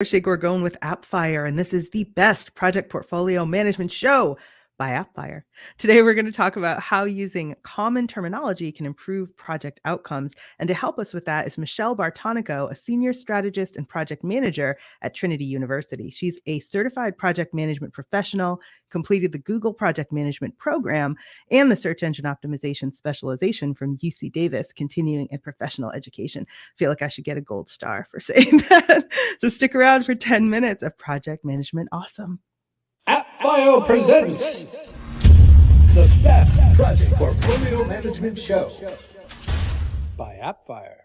Gorgone with Appfire, and this is the best project portfolio management show by Appfire. Today, we're going to talk about how using common terminology can improve project outcomes. And to help us with that is Michelle Bartonico, a senior strategist and project manager at Trinity University. She's a certified project management professional, completed the Google Project Management Program and the Search Engine Optimization Specialization from UC Davis, continuing in professional education. I feel like I should get a gold star for saying that. So stick around for 10 minutes of project management awesome. Appfire Presents, the best project portfolio management show by Appfire.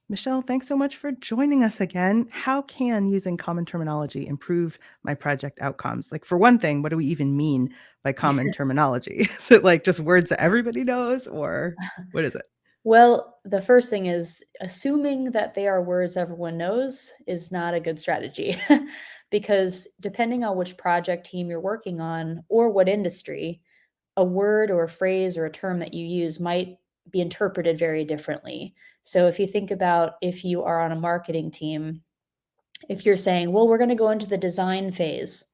Michelle, thanks so much for joining us again. How can using common terminology improve my project outcomes? Like, for one thing, what do we even mean by common terminology? Is it like just words that everybody knows, or what is it? Well, the first thing is assuming that they are words everyone knows is not a good strategy because depending on which project team you're working on or what industry, a word or a phrase or a term that you use might be interpreted very differently. So if you think about if you are on a marketing team, if you're saying, well, we're going to go into the design phase,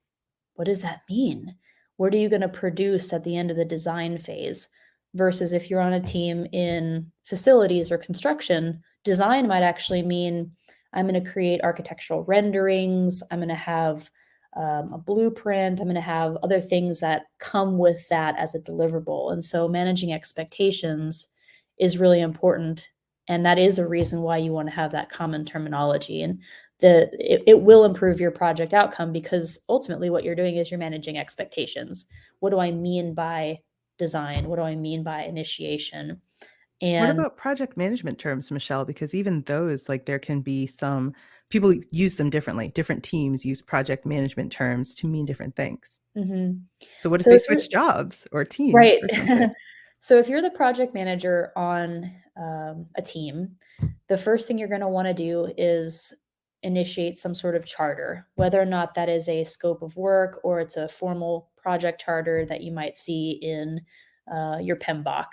what does that mean? What are you going to produce at the end of the design phase? Versus if you're on a team in facilities or construction, design might actually mean I'm going to create architectural renderings, I'm going to have a blueprint, I'm going to have other things that come with that as a deliverable. And so managing expectations is really important. And that is a reason why you want to have that common terminology. And it will improve your project outcome because ultimately what you're doing is you're managing expectations. What do I mean by design? What do I mean by initiation? And what about project management terms, Michelle? Because even those, like, there can be some people use them differently. Different teams use project management terms to mean different things. Mm-hmm. So what if they switch jobs or teams? Right. Or something? So if you're the project manager on a team, the first thing you're going to want to do is initiate some sort of charter, whether or not that is a scope of work or it's a formal project charter that you might see in your PMBOK.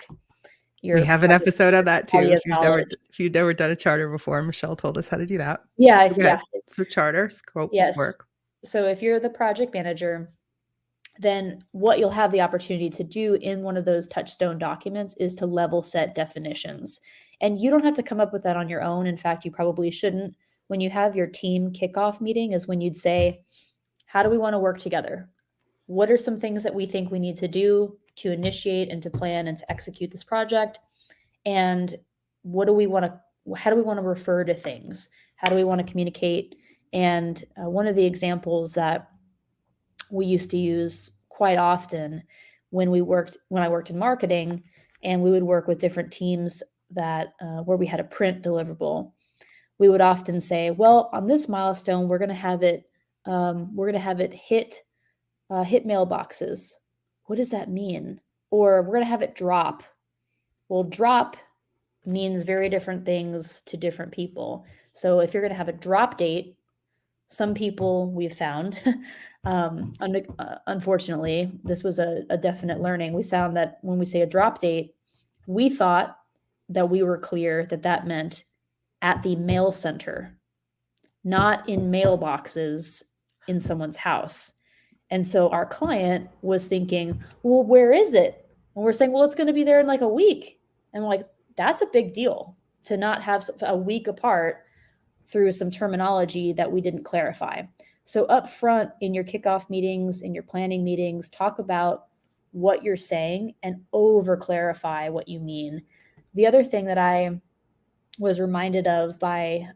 We have an episode on that too. If you've never done a charter before, Michelle told us how to do that. Yeah. So charter, scope of work. So if you're the project manager, then what you'll have the opportunity to do in one of those touchstone documents is to level set definitions. And you don't have to come up with that on your own. In fact, you probably shouldn't. When you have your team kickoff meeting is when you'd say, how do we want to work together? What are some things that we think we need to do to initiate and to plan and to execute this project? And how do we want to refer to things? How do we want to communicate? And one of the examples that we used to use quite often when I worked in marketing, and we would work with different teams that where we had a print deliverable, we would often say, well, on this milestone, we're going to have it hit mailboxes. What does that mean? Or we're going to have it drop. Well, drop means very different things to different people. So if you're going to have a drop date, some people we've found, unfortunately, this was a definite learning. We found that when we say a drop date, we thought that we were clear that that meant at the mail center, not in mailboxes in someone's house. And so our client was thinking, well, where is it? And we're saying, well, it's going to be there in like a week. And we're like, that's a big deal to not have a week apart through some terminology that we didn't clarify. So up front in your kickoff meetings, in your planning meetings, talk about what you're saying and over clarify what you mean. The other thing that I was reminded of by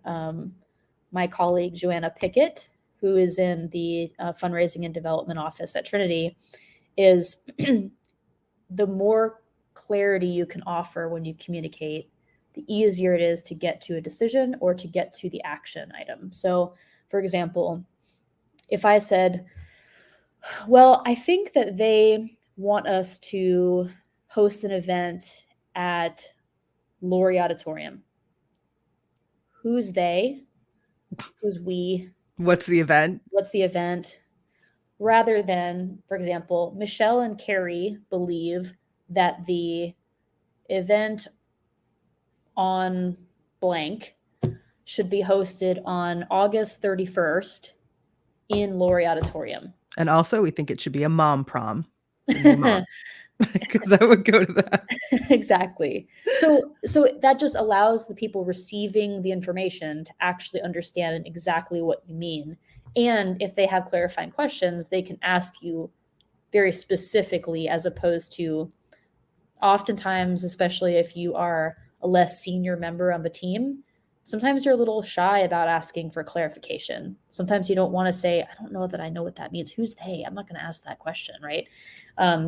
my colleague, Joanna Pickett, who is in the fundraising and development office at Trinity, is the more clarity you can offer when you communicate, the easier it is to get to a decision or to get to the action item. So, for example, if I said, well, I think that they want us to host an event at Laurie Auditorium. Who's they? Who's we? What's the event? Rather than, for example, Michelle and Kerry believe that the event on blank should be hosted on August 31st in Laurie Auditorium. And also, we think it should be a mom prom for new mom, because I would go to that. Exactly. So that just allows the people receiving the information to actually understand exactly what you mean. And if they have clarifying questions, they can ask you very specifically, as opposed to oftentimes, especially if you are a less senior member of a team, sometimes you're a little shy about asking for clarification. Sometimes you don't want to say, I don't know that I know what that means. Who's they? I'm not going to ask that question, right?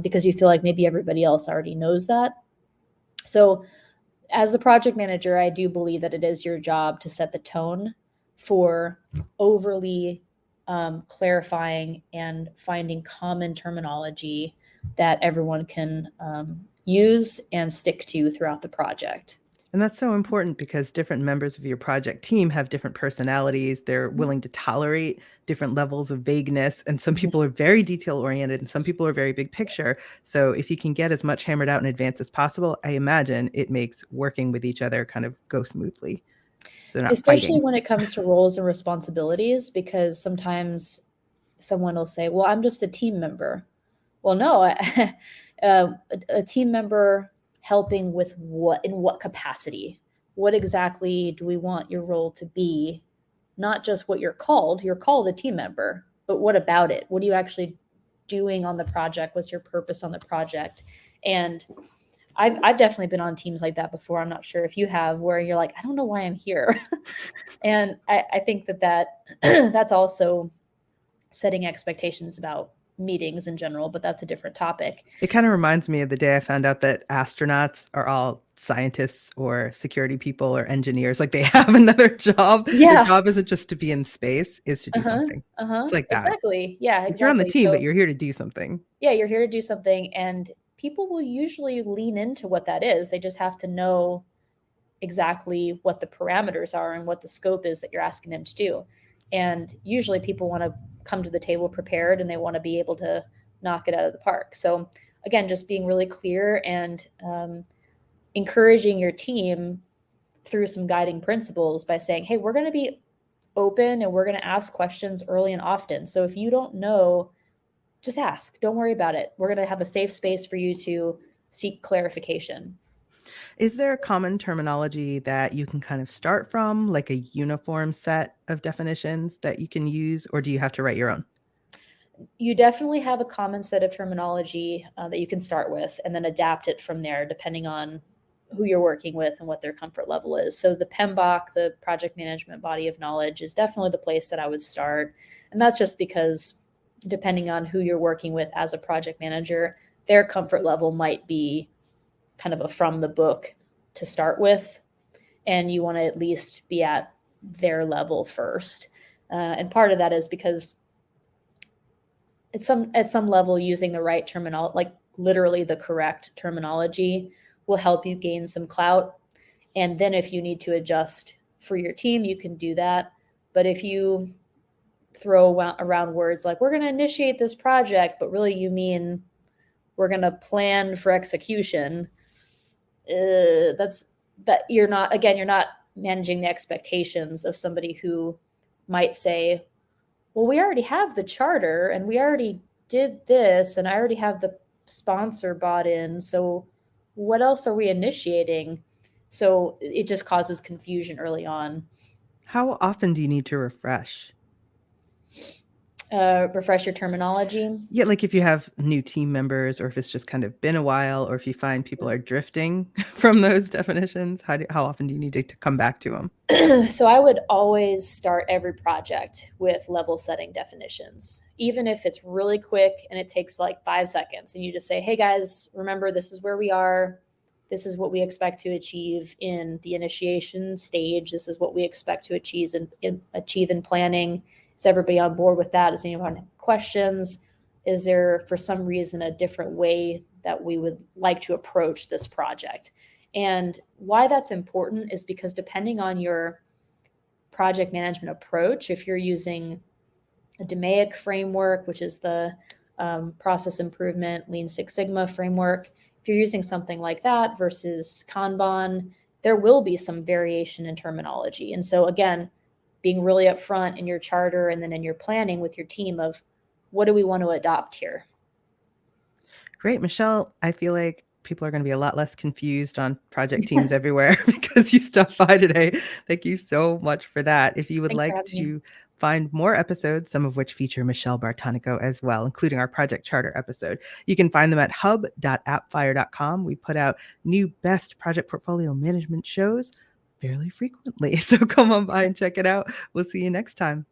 Because you feel like maybe everybody else already knows that. So as the project manager, I do believe that it is your job to set the tone for overly clarifying and finding common terminology that everyone can use and stick to throughout the project. And that's so important because different members of your project team have different personalities. They're willing to tolerate different levels of vagueness. And some people are very detail oriented and some people are very big picture. So if you can get as much hammered out in advance as possible, I imagine it makes working with each other kind of go smoothly. So they're not Especially fighting. when it comes to roles and responsibilities, because sometimes someone will say, well, I'm just a team member. Well, no, a team member helping with what, in what capacity? What exactly do we want your role to be? Not just what you're called a team member, but what about it? What are you actually doing on the project? What's your purpose on the project? And I've definitely been on teams like that before. I'm not sure if you have, where you're like, I don't know why I'm here. And I think that that's also setting expectations about meetings in general, but that's a different topic. It kind of reminds me of the day I found out that astronauts are all scientists or security people or engineers. Like they have another job. Yeah. Their job isn't just to be in space, is to do something. It's like that. Exactly. Yeah, exactly. You're on the team, So, but you're here to do something. yeah, you're here to do something, and people will usually lean into what that is. They just have to know exactly what the parameters are and what the scope is that you're asking them to do. And usually people want to come to the table prepared and they want to be able to knock it out of the park. So again, just being really clear and encouraging your team through some guiding principles by saying, hey, we're going to be open and we're going to ask questions early and often. So if you don't know, just ask. Don't worry about it. We're going to have a safe space for you to seek clarification. Is there a common terminology that you can kind of start from, like a uniform set of definitions that you can use, or do you have to write your own? You definitely have a common set of terminology that you can start with and then adapt it from there, depending on who you're working with and what their comfort level is. So the PMBOK, the project management body of knowledge, is definitely the place that I would start. And that's just because depending on who you're working with as a project manager, their comfort level might be kind of a from the book to start with. And you want to at least be at their level first. And part of that is because at some level, using the right terminology, like literally the correct terminology, will help you gain some clout. And then if you need to adjust for your team, you can do that. But if you throw around words like, we're going to initiate this project, but really you mean we're going to plan for execution, you're not managing the expectations of somebody who might say, well, we already have the charter and we already did this and I already have the sponsor bought in. So what else are we initiating? So it just causes confusion early on. How often do you need to refresh? Refresh your terminology. Yeah, like if you have new team members or if it's just kind of been a while or if you find people are drifting from those definitions, how often do you need to come back to them? So I would always start every project with level setting definitions, even if it's really quick and it takes like 5 seconds. And you just say, hey guys, remember, this is where we are. This is what we expect to achieve in the initiation stage. This is what we expect to achieve in planning. Is everybody on board with that? Does anyone have questions? Is there, for some reason, a different way that we would like to approach this project? And why that's important is because depending on your project management approach, if you're using a DMAIC framework, which is the process improvement Lean Six Sigma framework, if you're using something like that versus Kanban, there will be some variation in terminology. And so again, being really upfront in your charter and then in your planning with your team of what do we want to adopt here? Great, Michelle. I feel like people are going to be a lot less confused on project teams everywhere because you stopped by today. Thank you so much for that. If you would Thanks for like having me. to find more episodes, some of which feature Michelle Bartonico as well, including our Project Charter episode, you can find them at hub.appfire.com. We put out new best project portfolio management shows fairly frequently. So come on by and check it out. We'll see you next time.